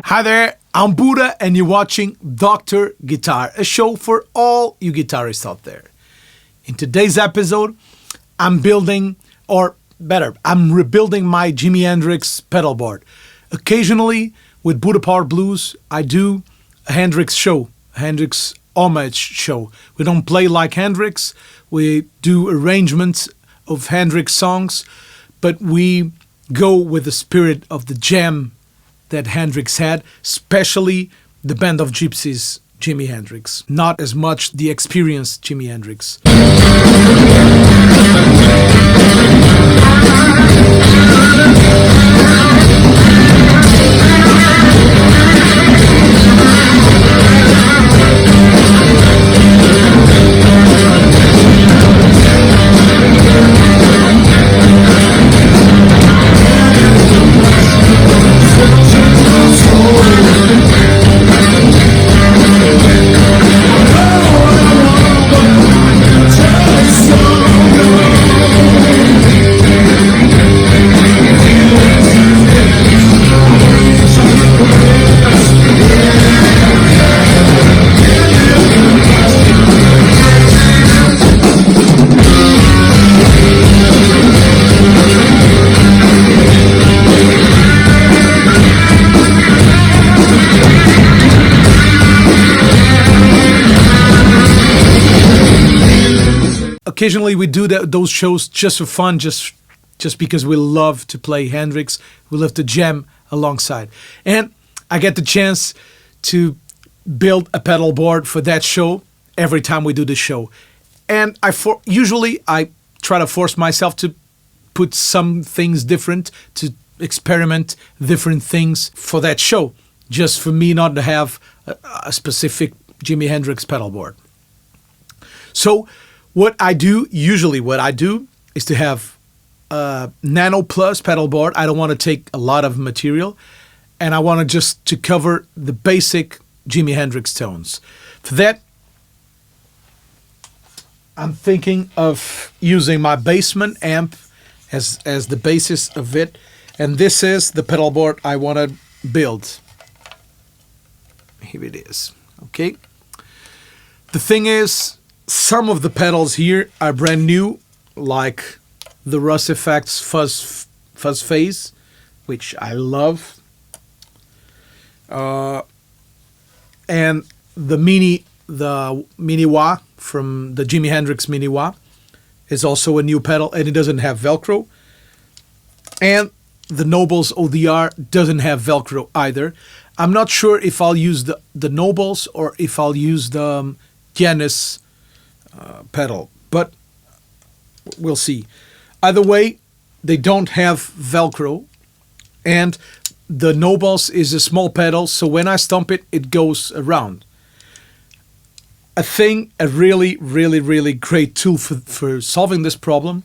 Hi there, I'm Budda and you're watching Dr. Guitar, a show for all you guitarists out there. In today's episode, I'm rebuilding my Jimi Hendrix pedalboard. Occasionally, with Budda Power Blues, I do a Hendrix show, a Hendrix homage show. We don't play like Hendrix, we do arrangements of Hendrix songs, but we go with the spirit of the jam that Hendrix had, especially the Band of Gypsies, Jimi Hendrix. Not as much the experienced Jimi Hendrix. Occasionally we do those shows just for fun, just because we love to play Hendrix, we love to jam alongside. And I get the chance to build a pedal board for that show every time we do the show. And usually I try to force myself to put some things different, to experiment different things for that show, just for me not to have a specific Jimi Hendrix pedal board. So what I do is to have a Nano Plus pedal board. I don't want to take a lot of material, and I want to cover the basic Jimi Hendrix tones. For that, I'm thinking of using my Bassman amp as the basis of it, and this is the pedal board I want to build. Here it is. Okay. The thing is, some of the pedals here are brand new, like the Russ Effects fuzz phase, which I love, and the mini wah from the Jimi Hendrix mini wah is also a new pedal, and it doesn't have Velcro. And the Nobles ODR doesn't have Velcro either. I'm not sure if I'll use the Nobles or if I'll use the Guedes pedal, but we'll see. Either way, they don't have Velcro, and the Nobles is a small pedal, so when I stomp it, it goes around. A really, really, really great tool for solving this problem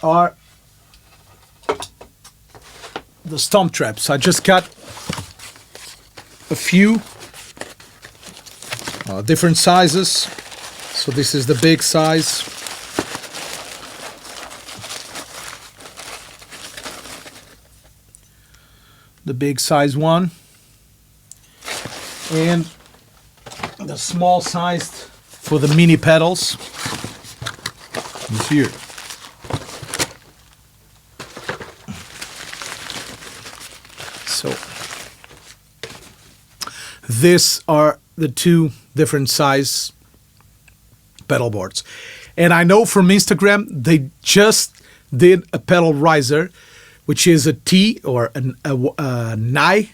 are the Stomptraps. I just got a few different sizes. So this is the big size. The big size one. And the small sized for the mini pedals is here. So these are the two different size pedal boards. And I know from Instagram, they just did a pedal riser, which is a T or a nai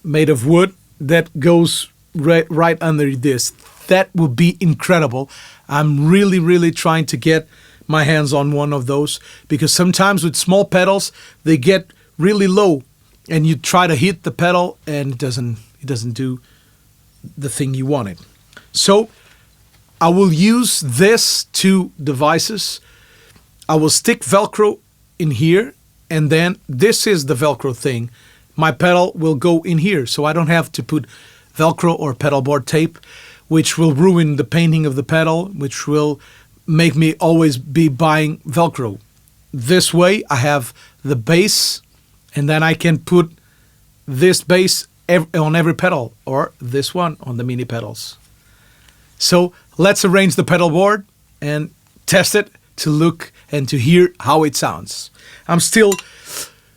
made of wood that goes right under this. That would be incredible. I'm really trying to get my hands on one of those, because sometimes with small pedals, they get really low and you try to hit the pedal and it doesn't do the thing you wanted. So I will use these two devices. I will stick Velcro in here, and then this is the Velcro thing. My pedal will go in here, so I don't have to put Velcro or pedalboard tape, which will ruin the painting of the pedal, which will make me always be buying Velcro. This way I have the base, and then I can put this base on every pedal, or this one on the mini pedals. So let's arrange the pedal board and test it to look and to hear how it sounds. I'm still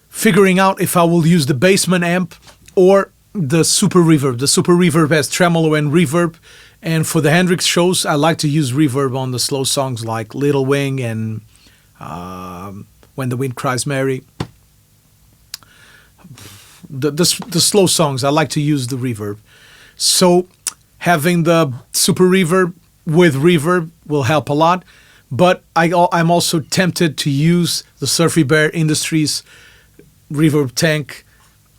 figuring out if I will use the basement amp or the super reverb. The super reverb has tremolo and reverb, and for the Hendrix shows I like to use reverb on the slow songs like Little Wing and When the Wind Cries Mary. The slow songs I like to use the reverb. So having the super reverb with reverb will help a lot, but I'm also tempted to use the Surfy Bear Industries reverb tank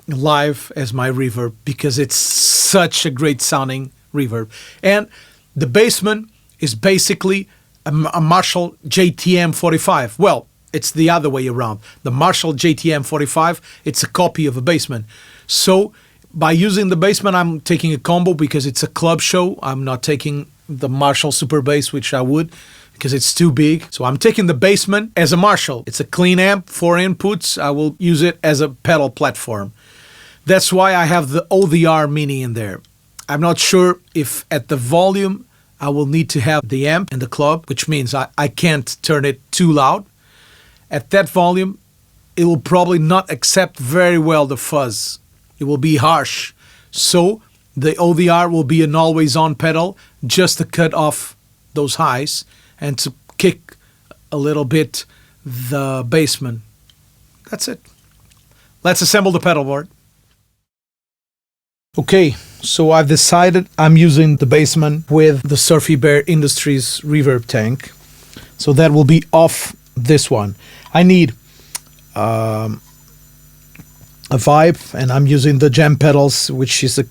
live as my reverb, because it's such a great sounding reverb. And the basement is basically a Marshall JTM 45. Well, it's the other way around. The Marshall JTM 45, it's a copy of a basement. So by using the basement, I'm taking a combo because it's a club show. I'm not taking the Marshall Super Bass, which I would, because it's too big. So I'm taking the basement as a Marshall. It's a clean amp, 4 inputs. I will use it as a pedal platform. That's why I have the ODR Mini in there. I'm not sure if at the volume I will need to have the amp in the club, which means I can't turn it too loud. At that volume, it will probably not accept very well the fuzz. It will be harsh. So the ODR will be an always on pedal just to cut off those highs and to kick a little bit the basement. That's it. Let's assemble the pedal board. Okay, so I've decided I'm using the basement with the Surfy Bear Industries reverb tank. So that will be off this one. I need a vibe, and I'm using the Jam pedals, which is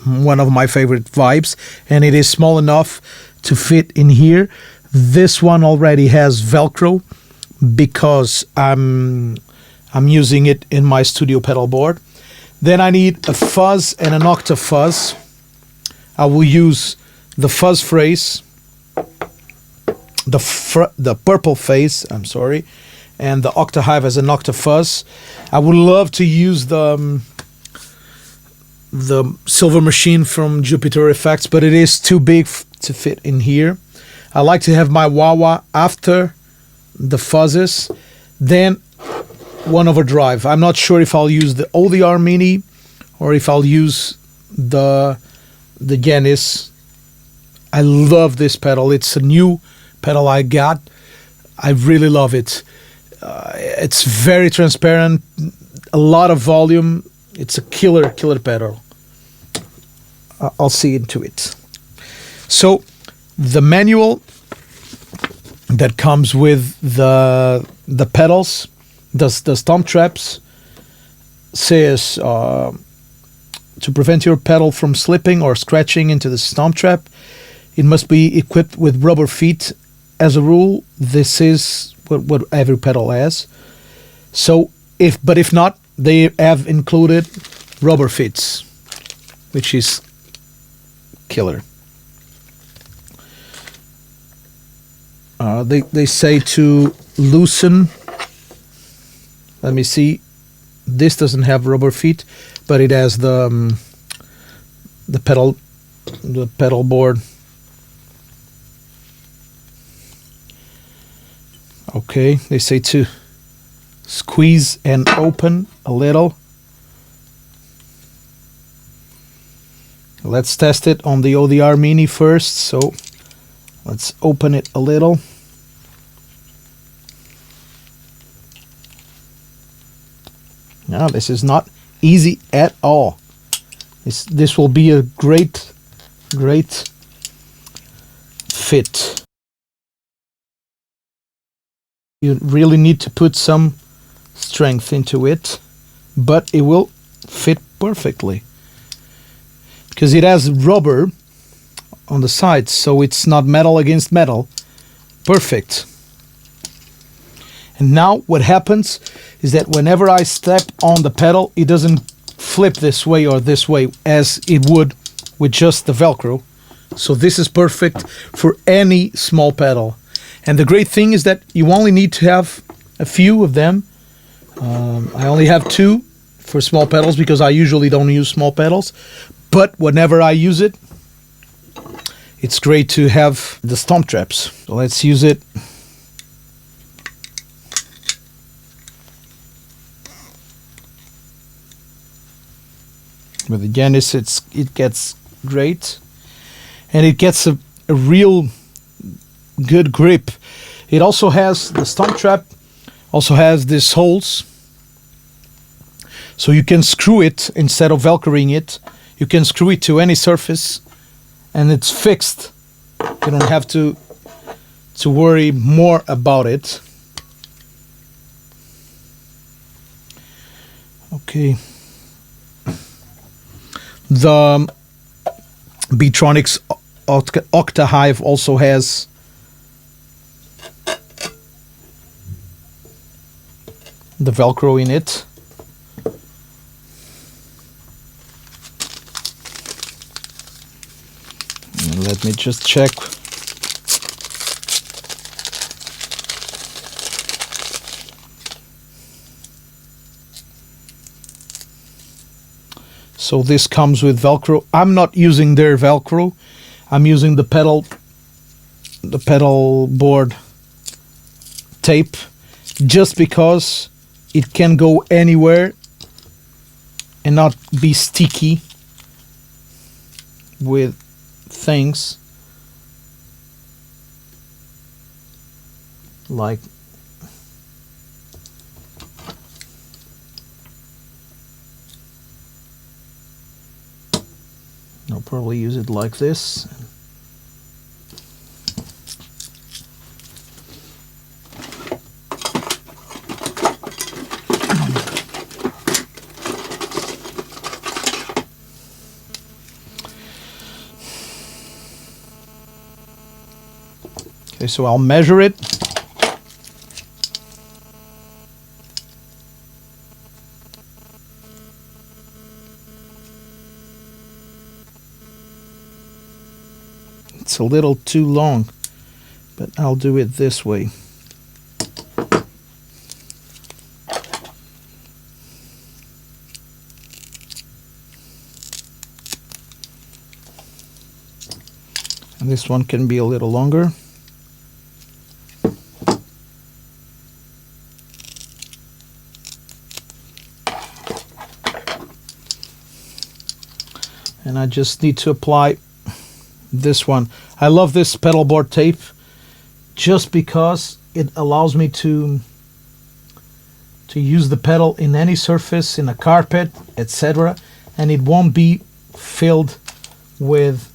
one of my favorite vibes, and it is small enough to fit in here. This one already has Velcro because I'm using it in my studio pedal board. Then I need a fuzz and an octave fuzz. I will use the fuzz phrase, the purple phase, and the octave as an octave fuzz. I would love to use the Silver Machine from Jupiter Effects, but it is too big to fit in here. I like to have my wah-wah after the fuzzes, then one overdrive. I'm not sure if I'll use the ODR Mini or if I'll use the Guedes. I love this pedal. It's a new pedal I got. I really love it. It's very transparent, a lot of volume. It's a killer pedal. I'll see into it. So the manual that comes with the pedals, the Stomptraps, says to prevent your pedal from slipping or scratching into the Stomptrap, it must be equipped with rubber feet. As a rule, this is what every pedal has. So if not, they have included rubber fits, which is killer. They say to loosen. Let me see. This doesn't have rubber feet, but it has the pedal board. Okay, they say to squeeze and open a little. Let's test it on the ODR Mini first. So let's open it a little. Now this is not easy at all. This will be a great fit. You really need to put some strength into it, but it will fit perfectly because it has rubber on the sides, so it's not metal against metal. Perfect. And now what happens is that whenever I step on the pedal, it doesn't flip this way or this way as it would with just the Velcro. So this is perfect for any small pedal. And the great thing is that you only need to have a few of them. I only have 2 for small pedals because I usually don't use small pedals. But whenever I use it, it's great to have the Stomptraps. So let's use it. With the Guedes, it gets great, and it gets a real good grip. It also has the Stomptrap, also has these holes, so you can screw it instead of velcroing it. You can screw it to any surface, and it's fixed. You don't have to worry more about it. Okay. The Beatronics Octahive also has the Velcro in it. And let me just check. So this comes with Velcro. I'm not using their Velcro. I'm using the Pedalboard tape, just because it can go anywhere and not be sticky with things like I'll probably use it like this. Okay, so I'll measure it. It's a little too long, but I'll do it this way. And this one can be a little longer. And I just need to apply this one. I love this Pedalboard tape just because it allows me to use the pedal in any surface, in a carpet, etc., and it won't be filled with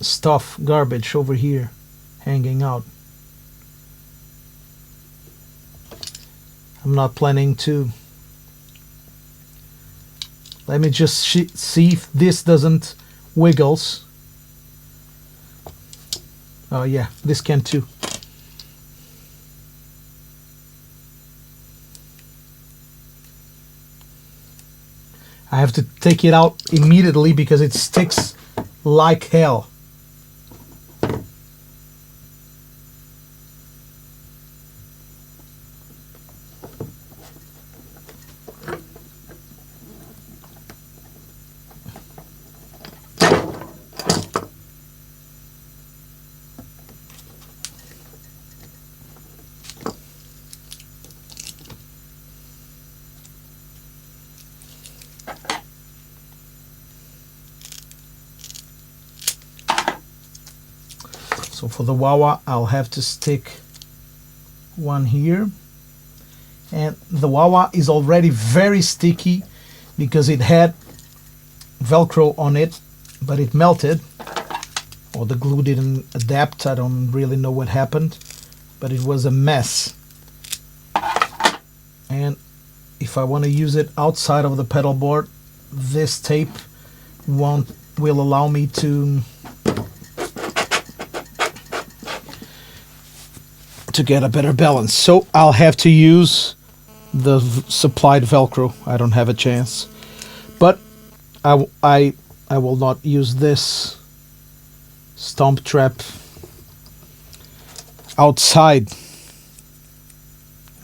stuff, garbage over here hanging out. I'm not planning to. Let me just see if this doesn't wiggles. Oh yeah, this can too. I have to take it out immediately because it sticks like hell. So for the wah-wah, I'll have to stick one here. And the wah-wah is already very sticky because it had Velcro on it, but it melted, or the glue didn't adapt. I don't really know what happened, but it was a mess. And if I want to use it outside of the pedal board, this tape will allow me to get a better balance. So I'll have to use the supplied Velcro. I don't have a chance, but I will not use this Stomptrap outside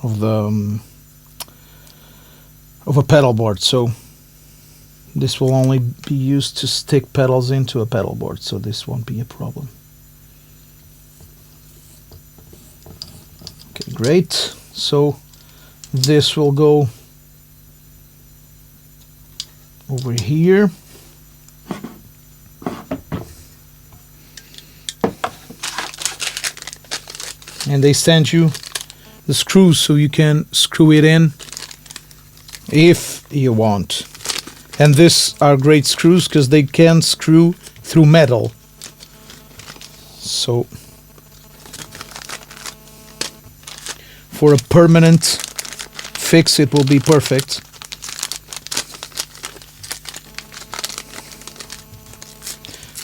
of the of a pedal board. So this will only be used to stick pedals into a pedal board, so this won't be a problem. Okay, great. So this will go over here. And they send you the screws so you can screw it in if you want. And these are great screws because they can screw through metal. So for a permanent fix, it will be perfect.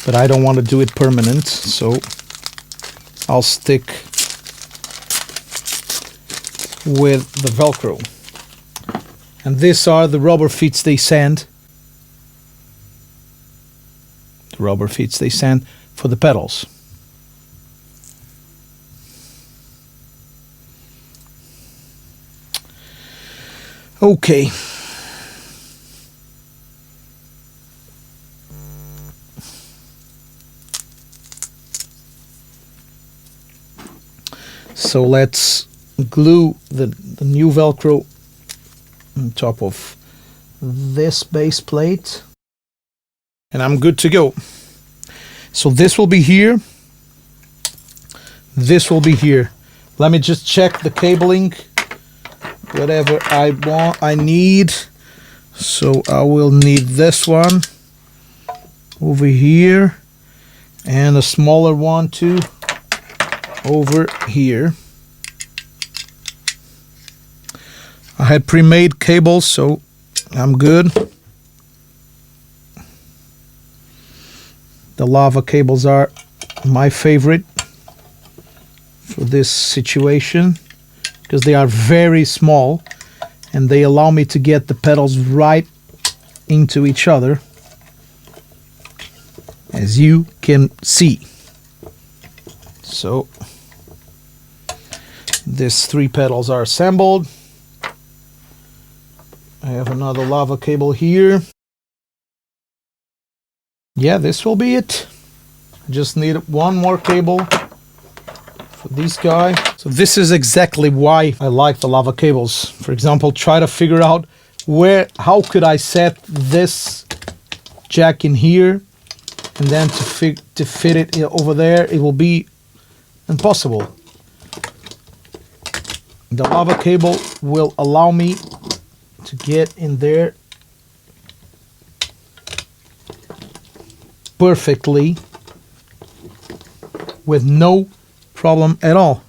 But I don't want to do it permanent, so I'll stick with the Velcro. And these are the rubber feet they send. The rubber feet they send for the pedals. Okay. So let's glue the new Velcro on top of this base plate, and I'm good to go. So this will be here, this will be here. Let me just check the cabling, whatever I need. So I will need this one over here and a smaller one too over here. I had pre-made cables, so I'm good. The lava cables are my favorite for this situation because they are very small and they allow me to get the pedals right into each other, as you can see. So these three pedals are assembled. I have another lava cable here. Yeah, this will be it. I just need one more cable for this guy. So this is exactly why I like the lava cables. For example, try to figure out how could I set this jack in here and then to fit it over there. It will be impossible. The lava cable will allow me to get in there perfectly with no problem at all.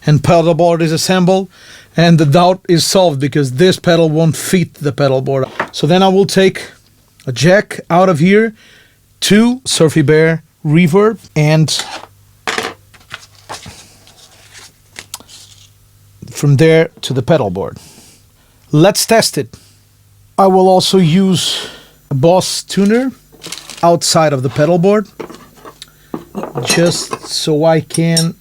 And pedal board is assembled and the doubt is solved because this pedal won't fit the pedal board. So then I will take a jack out of here to Surfy Bear reverb and from there to the pedal board. Let's test it. I will also use a Boss tuner outside of the pedal board just so I can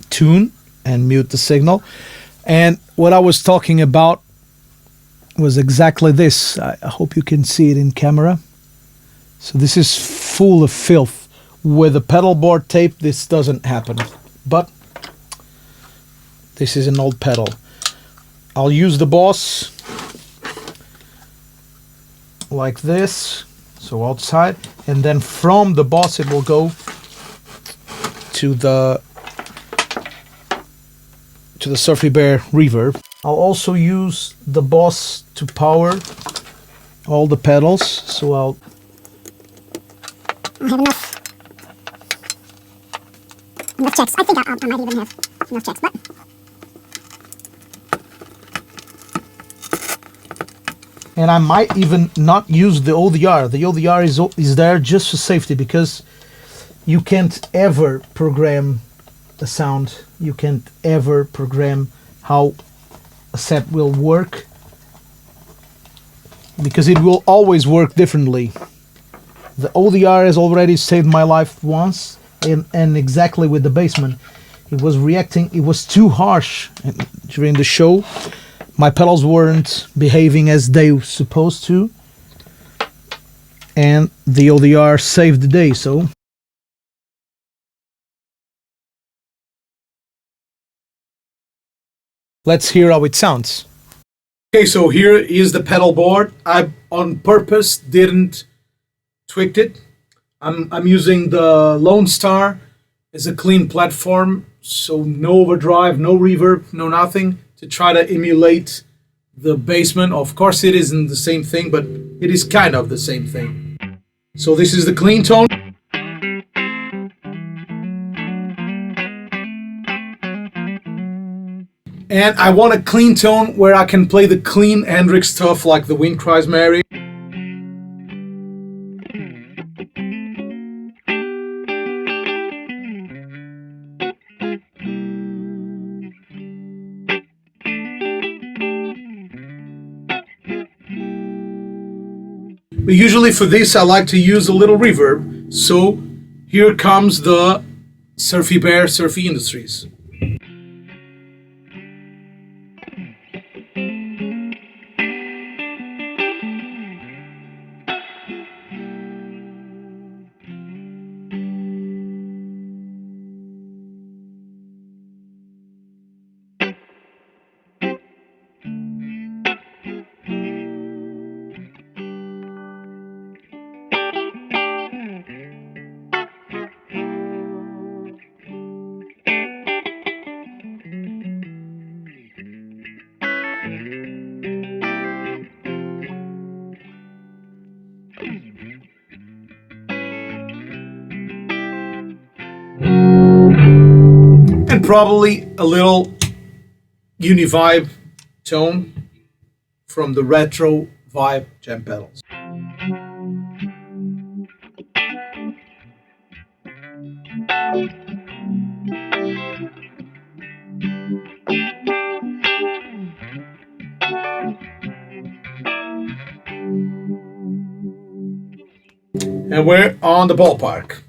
tune and mute the signal. And what I was talking about was exactly this. I hope you can see it in camera. So this is full of filth. With the pedal board tape this doesn't happen, but this is an old pedal. I'll use the Boss like this, so outside, and then from the Boss it will go to the Surfy Bear reverb. I'll also use the Boss to power all the pedals, so I have enough checks. I think I might even have enough checks, but and I might even not use the ODR. The ODR is there just for safety, because you can't ever program the sound. You can't ever program how a set will work, because it will always work differently. The ODR has already saved my life once, and exactly with the Bassman. It was reacting, it was too harsh during the show. My pedals weren't behaving as they were supposed to, and the ODR saved the day. So let's hear how it sounds. Okay, so here is the pedal board. I on purpose didn't tweak it. I'm using the Lone Star as a clean platform, so no overdrive, no reverb, no nothing, to try to emulate the Bassman. Of course it isn't the same thing, but it is kind of the same thing. So this is the clean tone. And I want a clean tone where I can play the clean Hendrix stuff like The Wind Cries Mary. But usually for this I like to use a little reverb. So here comes the Surfy Bear, Surfy Industries. And probably a little uni-vibe tone from the retro vibe jam pedals. And we're on the ballpark.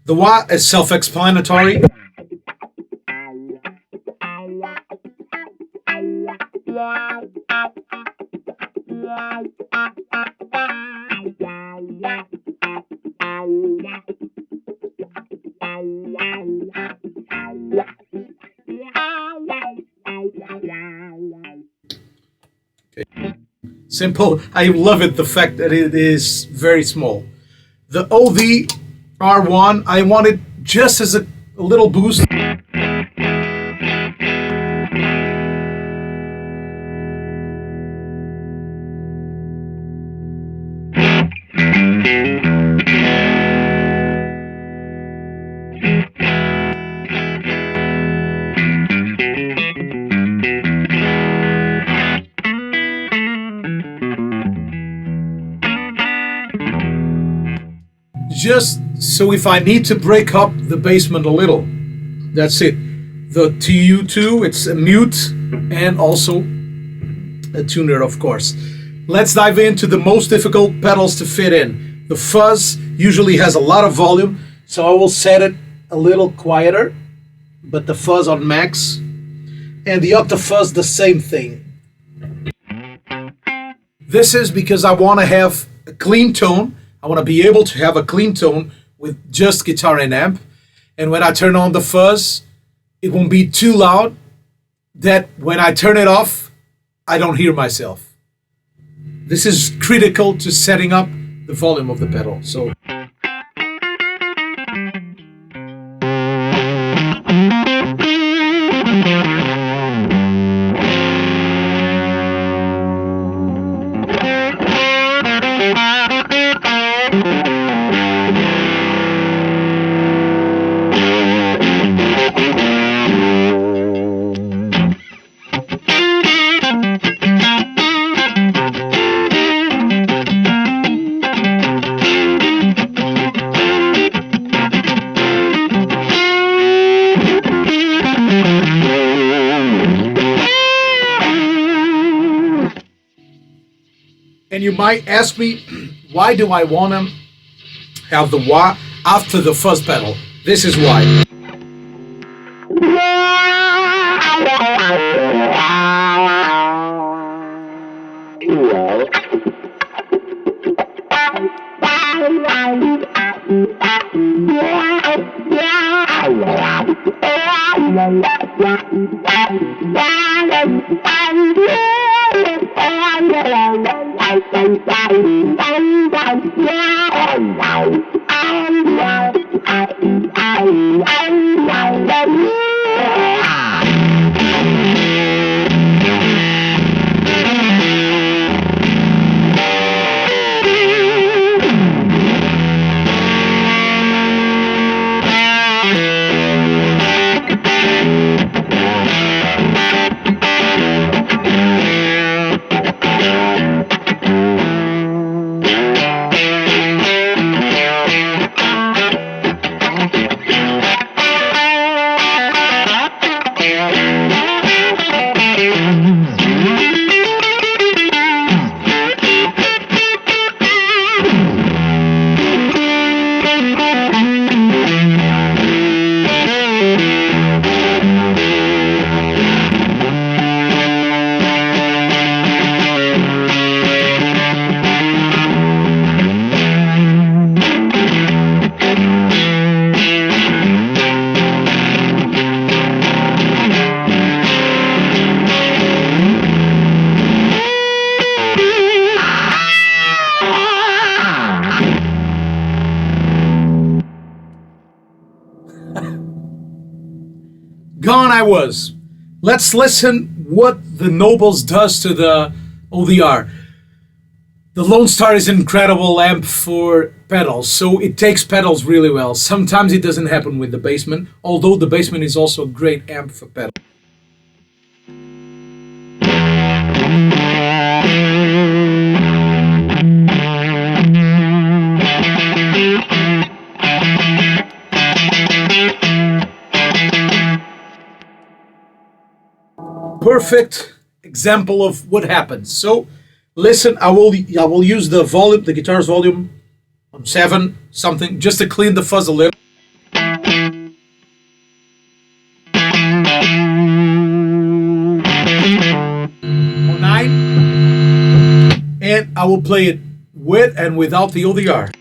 The wah is self-explanatory. Simple. I love it, the fact that it is very small. The OVR1, I want it just as a little boost. Just so if I need to break up the Bassman a little, that's it. The TU2, it's a mute and also a tuner, of course. Let's dive into the most difficult pedals to fit in. The fuzz usually has a lot of volume, so I will set it a little quieter, but the fuzz on max. And the octafuzz, the same thing. This is because I want to have a clean tone. I want to be able to have a clean tone with just guitar and amp. And when I turn on the fuzz, it won't be too loud that when I turn it off, I don't hear myself. This is critical to setting up the volume of the pedal. So And you might ask me, why do I want to have the wah after the fuzz pedal? This is why. Gone I was. Let's listen what the Nobles does to the ODR. The Lone Star is an incredible amp for pedals, so it takes pedals really well. Sometimes it doesn't happen with the Basement, although the Basement is also a great amp for pedals. Perfect example of what happens. So listen, I will use the volume, the guitar's volume on 7 something, just to clean the fuzz a little. On 9, and I will play it with and without the ODR.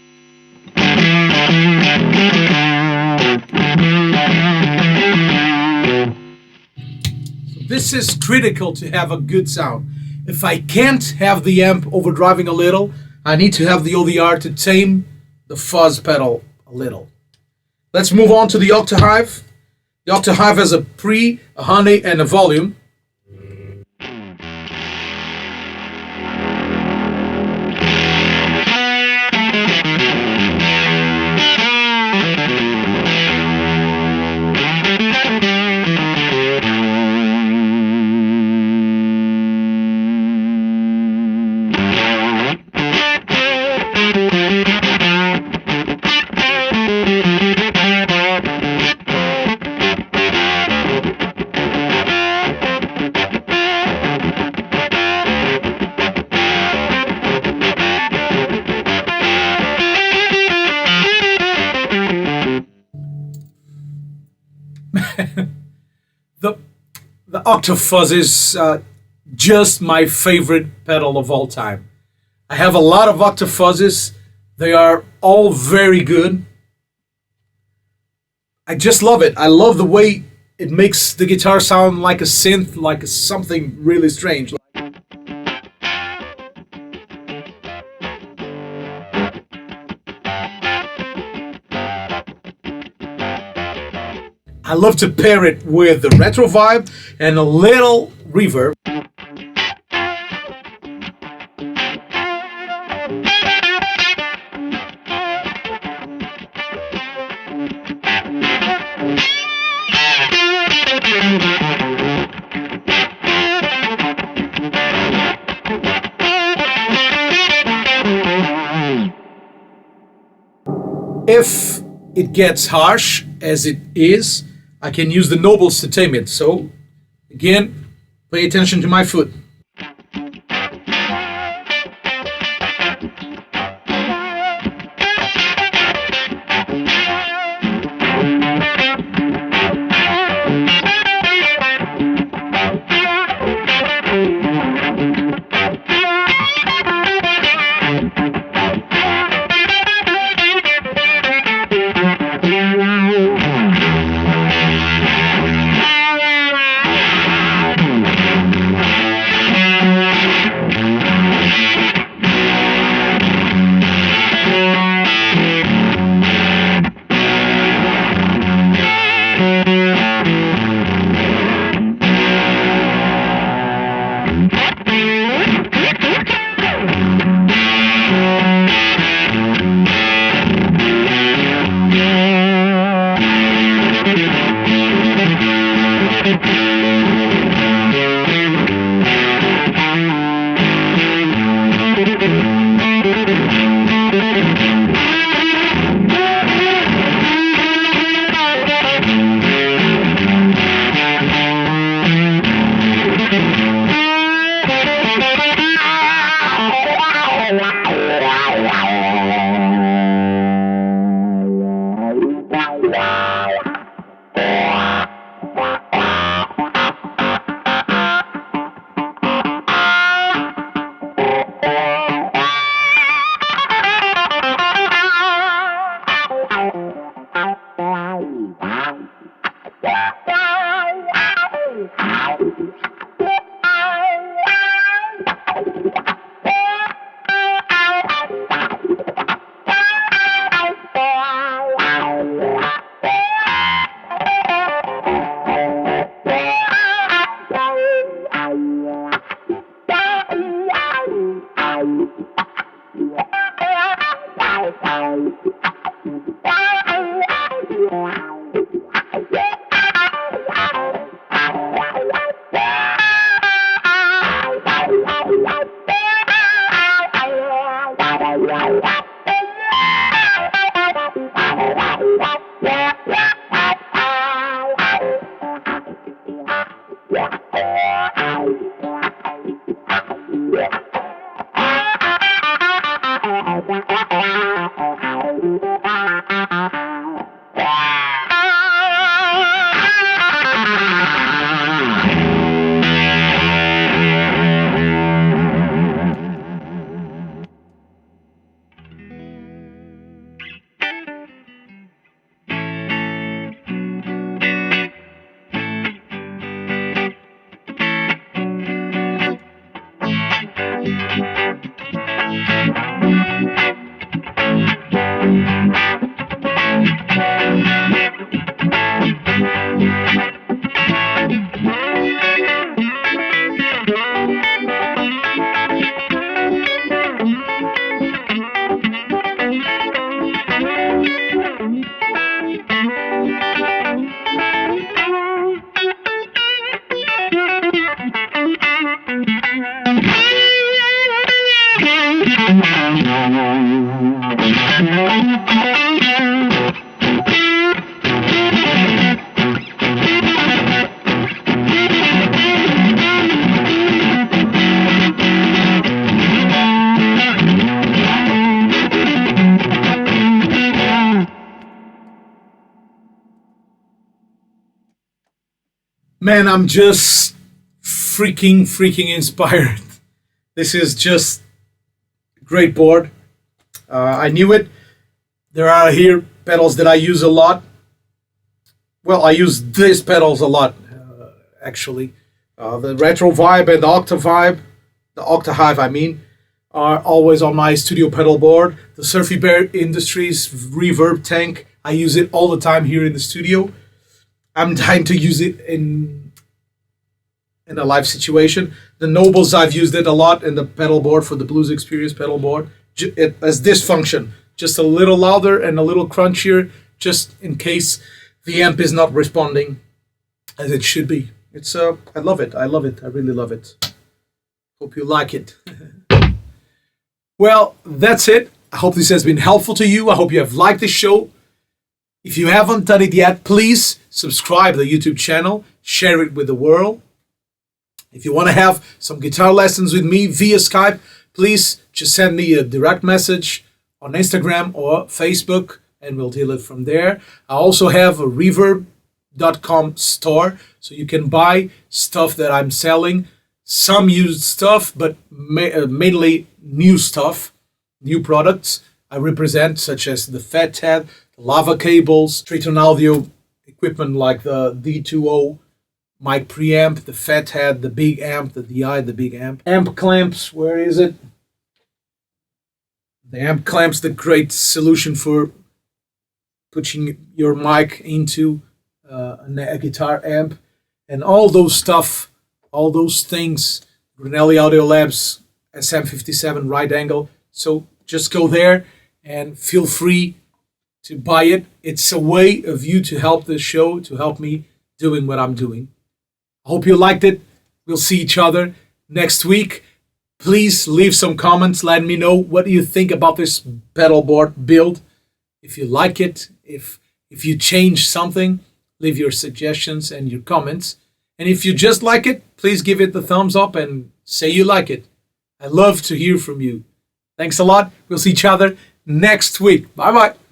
This is critical to have a good sound. If I can't have the amp overdriving a little, I need to have the ODR to tame the fuzz pedal a little. Let's move on to the Octahive. The Octahive has a pre, a honey, and a volume. The Octafuzz is just my favorite pedal of all time. I have a lot of Octafuzzes. They are all very good. I just love it. I love the way it makes the guitar sound like a synth, like something really strange. I love to pair it with the retro vibe and a little reverb. If it gets harsh, as it is, I can use the Nobles to tame it. So, again, pay attention to my foot. Man, I'm just freaking inspired. This is just a great board. I knew it. There are here pedals that I use a lot. Well, I use these pedals a lot, actually. The Retro Vibe and the Octahive, I mean, are always on my studio pedal board. The Surfy Bear Industries reverb tank, I use it all the time here in the studio. I'm dying to use it in a live situation. The Nobles, I've used it a lot in the pedal board for the Blues Experience pedal board. It has this function, just a little louder and a little crunchier, just in case the amp is not responding as it should be. It's I love it. I really love it. Hope you like it. Well, that's it. I hope this has been helpful to you. I hope you have liked the show. If you haven't done it yet, please subscribe to the YouTube channel, share it with the world. If you want to have some guitar lessons with me via Skype, please just send me a direct message on Instagram or Facebook, and we'll deal it from there. I also have a reverb.com store, so you can buy stuff that I'm selling. Some used stuff, but mainly new stuff, new products I represent, such as the Fathead, lava cables, Triton audio equipment like the D2O mic preamp, the Fathead, the big amp, the DI, the big amp. Amp clamps, where is it? The amp clamps, the great solution for putting your mic into a guitar amp. And all those stuff, all those things, Brunelli Audio Labs, SM57 right angle. So just go there and feel free to buy it. It's a way of you to help this show, to help me doing what I'm doing. I hope you liked it. We'll see each other next week. Please leave some comments. Let me know what you think about this pedal board build. If you like it, if you change something, leave your suggestions and your comments. And if you just like it, please give it the thumbs up and say you like it. I love to hear from you. Thanks a lot. We'll see each other next week. Bye-bye.